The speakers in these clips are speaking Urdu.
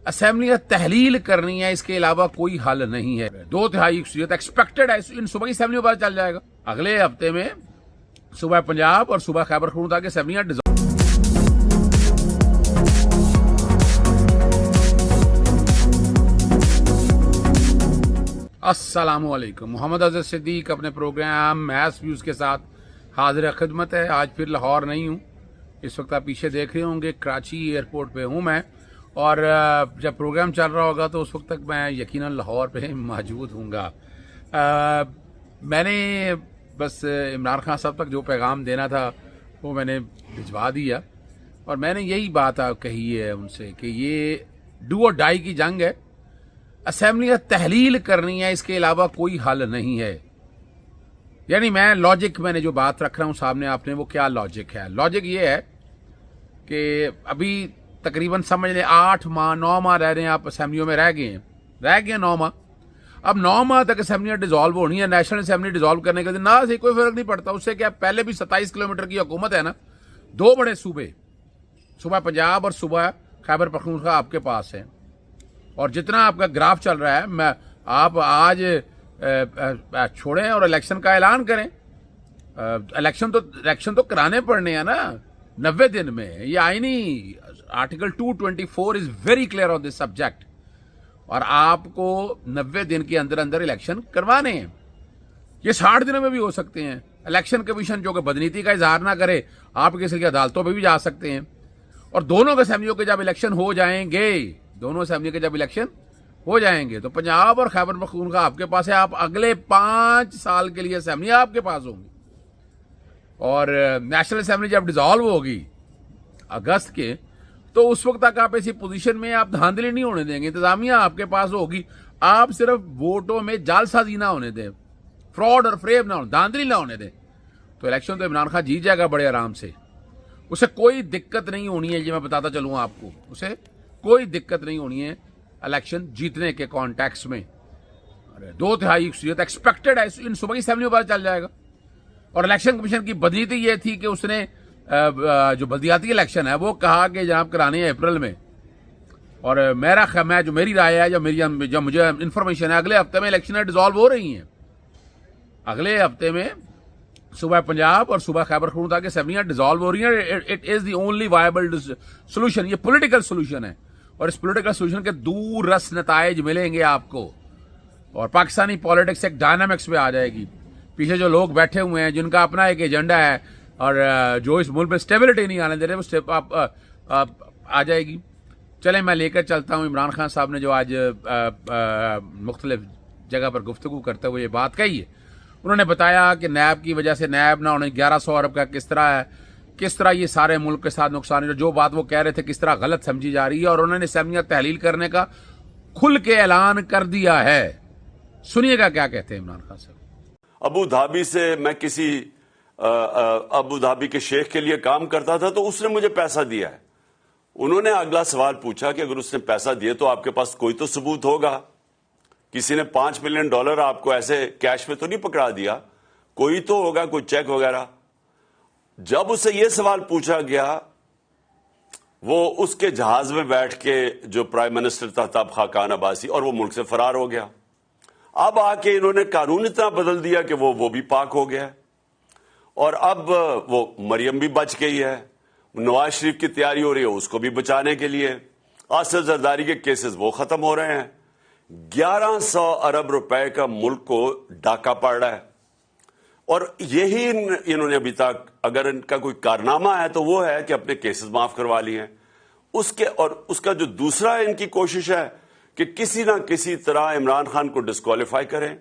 اسمبلیاں تحلیل کرنی ہے، اس کے علاوہ کوئی حل نہیں ہے۔ 2/3 اکثریت ایکسپیکٹڈ ہے، ان صوبائی اسمبلیوں پر چل جائے گا اگلے ہفتے میں۔ صوبہ پنجاب اور صوبہ خیبر پختونخوا کی اسمبلیاں السلام علیکم، محمد اظہر صدیق اپنے پروگرام میس ویوز کے ساتھ حاضر خدمت ہے۔ آج پھر لاہور نہیں ہوں، اس وقت آپ پیچھے دیکھ رہے ہوں گے کراچی ایئرپورٹ پہ ہوں میں، اور جب پروگرام چل رہا ہوگا تو اس وقت تک میں یقیناً لاہور پہ موجود ہوں گا۔ میں نے بس عمران خان صاحب تک جو پیغام دینا تھا وہ میں نے بھجوا دیا، اور میں نے یہی بات کہی ہے ان سے کہ یہ ڈو اور ڈائی کی جنگ ہے۔ اسمبلیاں تحلیل کرنی ہے، اس کے علاوہ کوئی حل نہیں ہے۔ یعنی میں نے جو بات رکھ رہا ہوں سامنے آپ نے، وہ کیا لاجک ہے؟ لاجک یہ ہے کہ ابھی تقریباً سمجھ لیں 8 ماہ 9 ماہ رہ رہے ہیں آپ اسمبلیوں میں، رہ گئے 9 ماہ۔ اب 9 ماہ تک اسمبلیاں ڈیزالو ہونی ہے۔ نیشنل اسمبلی ڈیزالو کرنے کے نہ سے کوئی فرق نہیں پڑتا، اس سے کیا پہلے بھی 27 کلومیٹر کی حکومت ہے نا، 2 بڑے صوبے، صوبہ پنجاب اور صوبہ خیبر پختونخوا آپ کے پاس ہے، اور جتنا آپ کا گراف چل رہا ہے آپ آج چھوڑیں اور الیکشن کا اعلان کریں۔ الیکشن تو کرانے پڑنے ہیں نا 90 دن میں۔ یہ آئینی article 224 is very clear on this subject, اور آپ کو 90 دن کے اندر الیکشن کروانے ہیں۔ یہ 60 دنوں میں بھی ہو سکتے ہیں۔ الیکشن کمیشن جو کہ بدنیتی کا اظہار نہ کرے، آپ کسی کی عدالتوں پہ بھی جا سکتے ہیں۔ اور دونوں اسمبلیوں کے جب الیکشن ہو جائیں گے، دونوں اسمبلی کے جب الیکشن ہو جائیں گے تو پنجاب اور خیبر پختونخوا آپ کے پاس ہے۔ آپ اگلے 5 سال کے لیے اسمبلیاں آپ کے پاس ہوں گی، اور نیشنل اسمبلی جب ڈیزالو ہوگی اگست کے، تو اس وقت تک آپ ایسی پوزیشن میں آپ دھاندلی نہیں ہونے دیں گے۔ انتظامیہ آپ کے پاس ہوگی، آپ صرف ووٹوں میں جعل سازی نہ ہونے دیں، فراڈ اور فریب نہ ہونے، دھاندلی نہ ہونے دیں، تو الیکشن تو عمران خان جیت جائے گا بڑے آرام سے۔ اسے کوئی دقت نہیں ہونی ہے، یہ میں بتاتا چلوں آپ کو، اسے کوئی دقت نہیں ہونی ہے الیکشن جیتنے کے کانٹیکس میں۔ 2/3 اکثریت ایکسپیکٹڈ ہے، ان صوبائی اسمبلیوں پر چل جائے گا۔ اور الیکشن کمیشن کی بدنیتی یہ تھی کہ اس نے جو بلدیاتی الیکشن ہے وہ کہا کہ جناب کرانے ہیں اپریل میں، اور میری رائے ہے، جو مجھے انفارمیشن ہے، اگلے ہفتے میں الیکشنیں ڈیزالو ہو رہی ہیں۔ اگلے ہفتے میں صوبہ پنجاب اور صوبہ خیبر پختونخوا کی اسمبلیاں ڈیزالو ہو رہی ہیں۔ It is the only viable solution, یہ پولیٹیکل سولوشن ہے، اور اس پولیٹیکل سولوشن کے دور رس نتائج ملیں گے آپ کو، اور پاکستانی پالیٹکس ایک ڈائنامکس میں آ جائے گی۔ پیچھے جو لوگ بیٹھے ہوئے ہیں جن کا اپنا ایک ایجنڈا ہے، اور جو اس ملک میں اسٹیبلٹی نہیں آنے دے رہے، وہ آ جائے گی۔ چلیں میں لے کر چلتا ہوں عمران خان صاحب نے جو آج مختلف جگہ پر گفتگو کرتے ہوئے یہ بات کہی ہے۔ انہوں نے بتایا کہ نیب کی وجہ سے، نیب نہ ہونے 1100 ارب کا کس طرح یہ سارے ملک کے ساتھ نقصان ہے، جو بات وہ کہہ رہے تھے کس طرح غلط سمجھی جا رہی ہے، اور انہوں نے اسمبلیاں تحلیل کرنے کا کھل کے اعلان کر دیا ہے۔ سنیے گا کیا کہتے ہیں عمران خان صاحب۔ ابو دھابی سے میں کسی ابو دھابی کے شیخ کے لیے کام کرتا تھا، تو اس نے مجھے پیسہ دیا ہے۔ انہوں نے اگلا سوال پوچھا کہ اگر اس نے پیسہ دیے تو آپ کے پاس کوئی تو ثبوت ہوگا، کسی نے $5 ملین آپ کو ایسے کیش میں تو نہیں پکڑا دیا، کوئی تو ہوگا، کوئی چیک وغیرہ۔ جب اسے یہ سوال پوچھا گیا، وہ اس کے جہاز میں بیٹھ کے جو پرائم منسٹر تھا تب خاقان عباسی، اور وہ ملک سے فرار ہو گیا۔ اب آ کے انہوں نے قانون اتنا بدل دیا کہ وہ بھی پاک ہو گیا، اور اب وہ مریم بھی بچ گئی ہے۔ نواز شریف کی تیاری ہو رہی ہے اس کو بھی بچانے کے لیے۔ آصف زرداری کے کیسز وہ ختم ہو رہے ہیں۔ 1100 ارب روپے کا ملک کو ڈاکہ پڑ رہا ہے، اور یہی انہوں نے ابھی تک، اگر ان کا کوئی کارنامہ ہے تو وہ ہے کہ اپنے کیسز معاف کروا لیے ہیں۔ اور اس کا جو دوسرا ان کی کوشش ہے کہ کسی نہ کسی طرح عمران خان کو ڈسکوالیفائی کریں،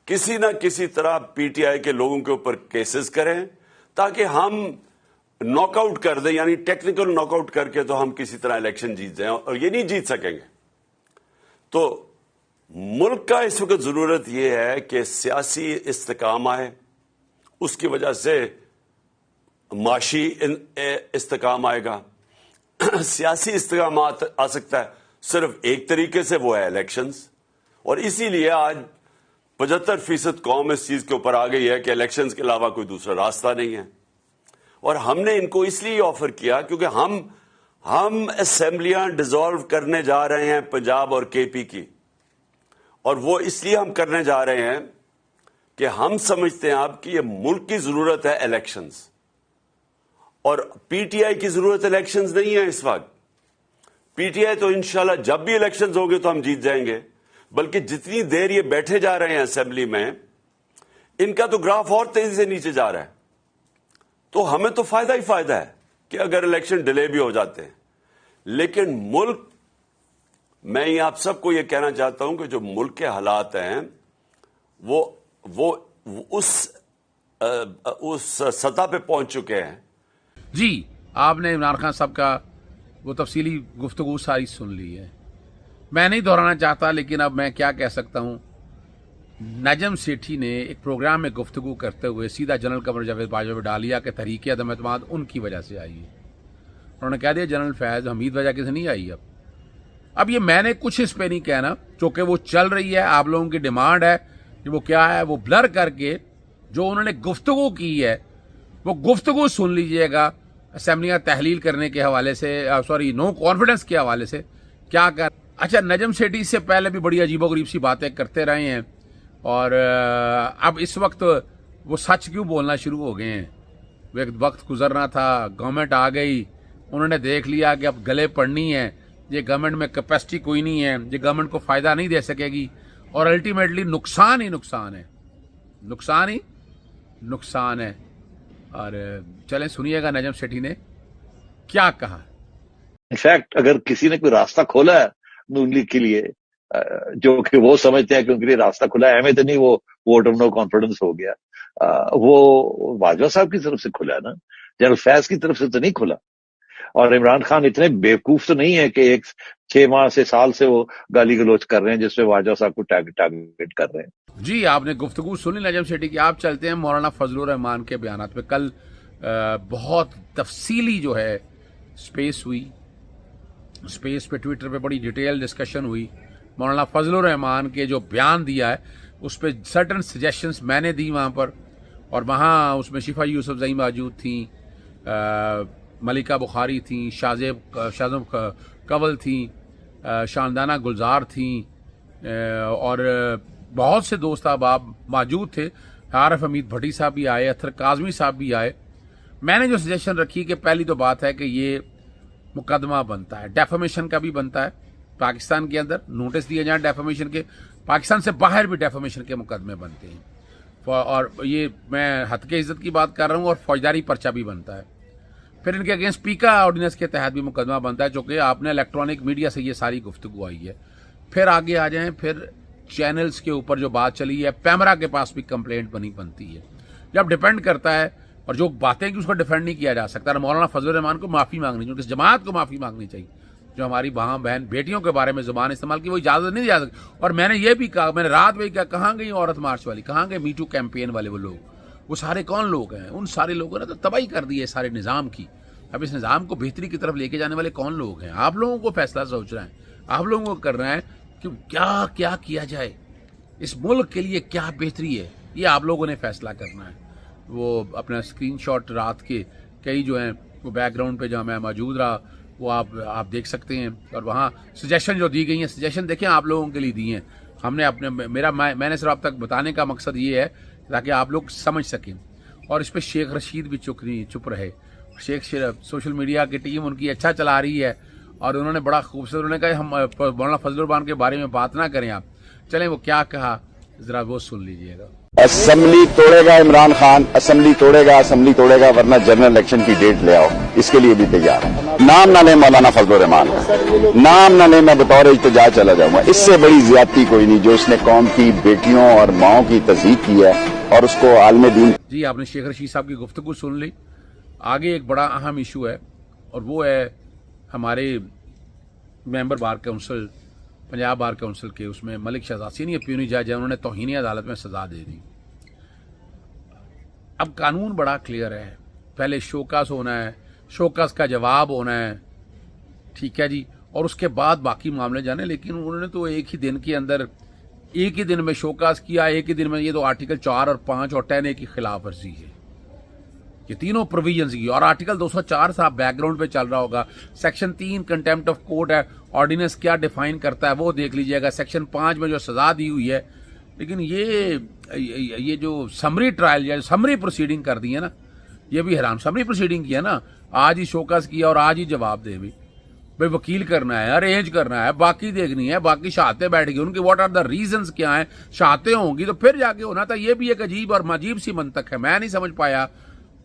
کسی نہ کسی طرح پی ٹی آئی کے لوگوں کے اوپر کیسز کریں، تاکہ ہم ناک آؤٹ کر دیں، یعنی ٹیکنیکل ناک آؤٹ کر کے تو ہم کسی طرح الیکشن جیت جائیں، اور یہ نہیں جیت سکیں گے۔ تو ملک کا اس وقت ضرورت یہ ہے کہ سیاسی استحکام آئے، اس کی وجہ سے معاشی استحکام آئے گا۔ سیاسی استحکام آ سکتا ہے صرف ایک طریقے سے، وہ ہے الیکشنز، اور اسی لیے آج 75% قوم اس چیز کے اوپر آ گئی ہے کہ الیکشنز کے علاوہ کوئی دوسرا راستہ نہیں ہے۔ اور ہم نے ان کو اس لیے آفر کیا کیونکہ ہم اسمبلیاں ڈیزالو کرنے جا رہے ہیں پنجاب اور کے پی کی، اور وہ اس لیے ہم کرنے جا رہے ہیں کہ ہم سمجھتے ہیں آپ کہ یہ ملک کی ضرورت ہے الیکشنز، اور پی ٹی آئی کی ضرورت الیکشنز نہیں ہے اس وقت. پی ٹی آئی تو انشاءاللہ جب بھی الیکشنز ہوں گے تو ہم جیت جائیں گے، بلکہ جتنی دیر یہ بیٹھے جا رہے ہیں اسمبلی میں، ان کا تو گراف اور تیزی سے نیچے جا رہا ہے. تو ہمیں تو فائدہ ہی فائدہ ہے کہ اگر الیکشن ڈیلے بھی ہو جاتے ہیں. لیکن ملک، میں یہ آپ سب کو یہ کہنا چاہتا ہوں کہ جو ملک کے حالات ہیں وہ اس سطح پہ پہنچ چکے ہیں. جی آپ نے عمران خان صاحب کا وہ تفصیلی گفتگو ساری سن لی ہے، میں نہیں دہرانا چاہتا، لیکن اب میں کیا کہہ سکتا ہوں. نجم سیٹھی نے ایک پروگرام میں گفتگو کرتے ہوئے سیدھا جنرل قمر جاوید باجوہ پہ ڈال دیا کہ تحریک عدم اعتماد ان کی وجہ سے آئی ہے. انہوں نے کہہ دیا جنرل فیض حمید وجہ سے نہیں آئی. اب یہ میں نے کچھ اس پہ نہیں کہنا، چونکہ وہ چل رہی ہے، آپ لوگوں کی ڈیمانڈ ہے کہ وہ کیا ہے، وہ بلر کر کے جو انہوں نے گفتگو کی ہے وہ گفتگو سن لیجئے گا. اسمبلیاں تحلیل کرنے کے حوالے سے، نو کانفیڈنس کے حوالے سے کیا کر. اچھا، نجم سیٹھی سے پہلے بھی بڑی عجیب و غریب سی باتیں کرتے رہے ہیں، اور اب اس وقت وہ سچ کیوں بولنا شروع ہو گئے ہیں. وہ ایک وقت گزرنا تھا، گورنمنٹ آ گئی، انہوں نے دیکھ لیا کہ اب گلے پڑنی ہے، یہ گورنمنٹ میں کیپیسٹی کوئی نہیں ہے، یہ گورنمنٹ کو فائدہ نہیں دے سکے گی، اور الٹیمیٹلی نقصان ہی نقصان ہے، نقصان ہی نقصان ہے. اور چلیں سنیے گا نجم سیٹھی نے کیا کہا. انفیکٹ اگر کسی نے کوئی راستہ کھولا ہے نون لیگ کے لیے، جو کہ وہ سمجھتے ہیں کہ ان کے لیے راستہ کھلا ہے، ہمیں تو نہیں وہ ووٹ آف نو کانفیڈنس ہو گیا، وہ باجوہ صاحب کی طرف سے کھلا ہے نا، جنرل فیض کی طرف سے تو نہیں کھلا. اور عمران خان اتنے بیوقوف تو نہیں ہے کہ ایک 6 ماہ سے سال سے وہ گالی گلوچ کر رہے ہیں جس میں باجوہ صاحب کو ٹارگیٹ کر رہے ہیں. جی آپ نے گفتگو سنی نجم سیٹھی کی. آپ چلتے ہیں مولانا فضل الرحمان کے بیانات پہ. کل بہت تفصیلی جو ہے اسپیس ہوئی، اسپیس پہ ٹویٹر پہ بڑی ڈیٹیل ڈسکشن ہوئی. مولانا فضل الرحمان کے جو بیان دیا ہے اس پہ سرٹن سجیشنز میں نے دی وہاں پر، اور وہاں اس میں شفا یوسف زئی موجود تھیں، ملکہ بخاری تھیں، شازم کول تھیں، شاندانہ گلزار تھیں، اور بہت سے دوست احباب موجود تھے. عارف حمید بھٹی صاحب بھی آئے، اطہر کاظمی صاحب بھی آئے. میں نے جو سجیشن رکھی کہ پہلی تو بات ہے کہ یہ مقدمہ بنتا ہے، ڈیفامیشن کا بھی بنتا ہے، پاکستان کے اندر نوٹس دیے جائیں ڈیفامیشن کے، پاکستان سے باہر بھی ڈیفامیشن کے مقدمے بنتے ہیں، اور یہ میں حد کے عزت کی بات کر رہا ہوں، اور فوجداری پرچہ بھی بنتا ہے. پھر ان کے اگینسٹ پیکا آرڈیننس کے تحت بھی مقدمہ بنتا ہے، چونکہ آپ نے الیکٹرانک میڈیا سے یہ ساری گفتگو آئی ہے. پھر آگے آ جائیں، پھر چینلز کے اوپر جو بات چلی ہے، پیمرا کے پاس بھی کمپلینٹ بنتی ہے. جب ڈیپینڈ کرتا ہے، اور جو باتیں کہ اس کو ڈیفینڈ نہیں کیا جا سکتا. مولانا فضل الرحمان کو معافی مانگنی چاہیے، اس جماعت کو معافی مانگنی چاہیے جو ہماری ماں بہن بیٹیوں کے بارے میں زبان استعمال کی، وہ اجازت نہیں دیا سکتی. اور میں نے یہ بھی کہا، میں نے رات میں کہا، کہاں گئی عورت مارچ والی، کہاں گئے میٹو کیمپین والے وہ لوگ، وہ سارے کون لوگ ہیں؟ ان سارے لوگوں نے تو تباہی کر دی ہے سارے نظام کی. اب اس نظام کو بہتری کی طرف لے کے جانے والے کون لوگ ہیں؟ آپ لوگوں کو فیصلہ سوچ رہے ہیں، آپ لوگوں کو کر رہے ہیں کہ کیا کیا جائے، اس ملک کے لیے کیا بہتری ہے، یہ آپ لوگوں نے فیصلہ کرنا ہے. وہ اپنا اسکرین شاٹ رات کے کئی جو ہیں وہ بیک گراؤنڈ پہ جہاں میں موجود رہا وہ آپ دیکھ سکتے ہیں. اور وہاں سجیشن جو دی گئی ہیں، سجیشن دیکھیں آپ لوگوں کے لیے دی ہیں. ہم نے اپنے میں نے صرف اب تک بتانے کا مقصد یہ ہے تاکہ آپ لوگ سمجھ سکیں. اور اس پہ شیخ رشید بھی چپ رہے. شیخ سوشل میڈیا کی ٹیم ان کی اچھا چلا رہی ہے، اور انہوں نے بڑا خوبصورت، انہوں نے کہا ہم مولانا فضل الرحمان کے بارے میں بات نہ کریں. آپ چلیں وہ کیا کہا ذرا وہ سن لیجئے گا. اسمبلی توڑے گا عمران خان، اسمبلی توڑے گا ورنہ جنرل الیکشن کی ڈیٹ لے آؤ، اس کے لیے بھی تیار ہے. نام نہ لیں مولانا فضل الرحمان کا، نام نہ لیں، میں بطور احتجاج چلا جاؤں گا. اس سے بڑی زیادتی کوئی نہیں جو اس نے قوم کی بیٹیوں اور ماؤں کی تضحیک کی ہے، اور اس کو عالم دین. جی آپ نے شیخ رشید صاحب کی گفتگو سن لی. آگے ایک بڑا اہم ایشو ہے، اور وہ ہے ہمارے member bar council, Punjab bar council کے، اس میں ملک شہزاد سینئر پیونی جج ہے، انہوں نے توہین عدالت میں سزا دے دی. اب قانون بڑا کلیئر ہے، پہلے شوکاس ہونا ہے، شوکاس کا جواب ہونا ہے، ٹھیک ہے جی، اور اس کے بعد باقی معاملے جانے. لیکن انہوں نے تو ایک ہی دن کے اندر، ایک ہی دن میں شوکاس کیا، ایک ہی دن میں. یہ تو آرٹیکل 4 اور 5 اور 10A کی خلاف ورزی ہے. یہ تینوں پروویژنز کی. اور آرٹیکل 204 صاحب بیک گراؤنڈ پہ چل رہا ہوگا. سیکشن 3 کنٹیمپٹ آف کورٹ ہے, آرڈیننس کیا ڈیفائن کرتا ہے وہ دیکھ لیجیے گا. سیکشن 5 میں جو سزا دی ہوئی ہے. لیکن یہ جو سمری ٹرائل یا سمری پروسیڈنگ کر دی ہے نا, یہ بھی حیران. سمری پروسیڈنگ کی ہے نا, آج ہی شوکاس کیا اور آج ہی جواب دے. بھی بھائی وکیل کرنا ہے, ارینج کرنا ہے, باقی دیکھنی ہے, باقی شہادتیں بیٹھ گئی ان کی, واٹ آر دا ریزنز کیا ہیں, شہادتیں ہوں گی تو پھر جا کے ہونا تھا. یہ بھی ایک عجیب اور عجیب سی منطق ہے, میں نہیں سمجھ پایا.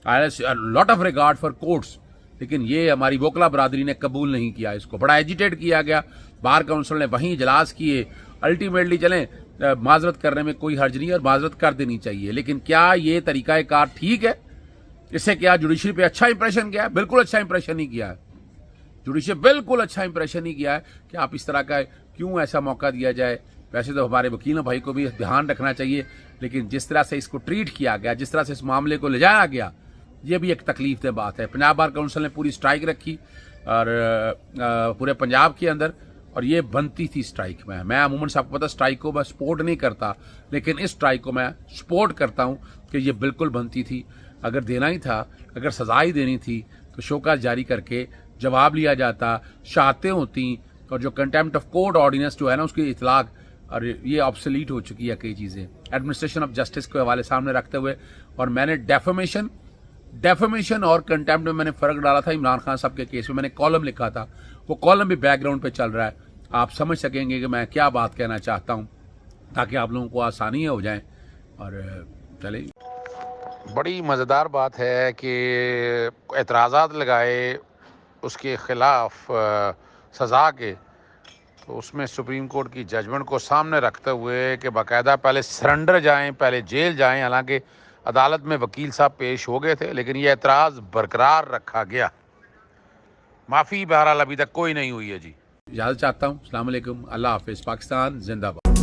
Lot of regard for courts, لیکن یہ ہماری وکلا برادری نے قبول نہیں کیا. اس کو بڑا ایجیٹیٹ کیا گیا, بار کونسل نے وہیں اجلاس کیے. الٹیمیٹلی چلیں معذرت کرنے میں کوئی حرج نہیں ہے اور معذرت کر دینی چاہیے, لیکن کیا یہ طریقہ کار ٹھیک ہے؟ اس سے کیا جوڈیشری پہ اچھا امپریشن کیا ہے؟ بالکل اچھا امپریشن نہیں کیا ہے. جوڈیشری بالکل اچھا امپریشن نہیں کیا ہے کہ آپ اس طرح کا کیوں ایسا موقع دیا جائے. ویسے تو ہمارے وکیل بھائی کو بھی دھیان رکھنا چاہیے, لیکن جس طرح سے اس کو ٹریٹ کیا گیا, جس طرح سے اس معاملے کو لے جایا گیا, یہ بھی ایک تکلیف دہ بات ہے. پنجاب بار کونسل نے پوری اسٹرائک رکھی اور پورے پنجاب کے اندر, اور یہ بنتی تھی اسٹرائک. میں عموماً سب کو پتا اسٹرائک کو میں سپورٹ نہیں کرتا, لیکن اس اسٹرائک کو میں سپورٹ کرتا ہوں کہ یہ بالکل بنتی تھی. اگر دینا ہی تھا, اگر سزا ہی دینی تھی تو شوکاز جاری کر کے جواب لیا جاتا, شہادتیں ہوتی, اور جو کنٹیمپٹ آف کورٹ آرڈیننس جو ہے نا اس کی اطلاق, اور یہ آبسلیٹ ہو چکی ہے کئی چیزیں ایڈمنسٹریشن آف جسٹس کے حوالے سامنے رکھتے ہوئے. اور میں نے ڈیفیمیشن اور کنٹیمپٹ میں نے فرق ڈالا تھا. عمران خان صاحب کے کیس میں میں نے کالم لکھا تھا, وہ کالم بھی بیک گراؤنڈ پہ چل رہا ہے. آپ سمجھ سکیں گے کہ میں کیا بات کہنا چاہتا ہوں, تاکہ آپ لوگوں کو آسانیاں ہو جائیں. اور چلیں, بڑی مزیدار بات ہے کہ اعتراضات لگائے اس کے خلاف سزا کے, تو اس میں سپریم کورٹ کی ججمنٹ کو سامنے رکھتے ہوئے کہ باقاعدہ پہلے سرنڈر جائیں, پہلے جیل جائیں. حالانکہ عدالت میں وکیل صاحب پیش ہو گئے تھے, لیکن یہ اعتراض برقرار رکھا گیا. معافی بہرحال ابھی تک کوئی نہیں ہوئی ہے. جی اجازت چاہتا ہوں. السلام علیکم, اللہ حافظ. پاکستان زندہ باد.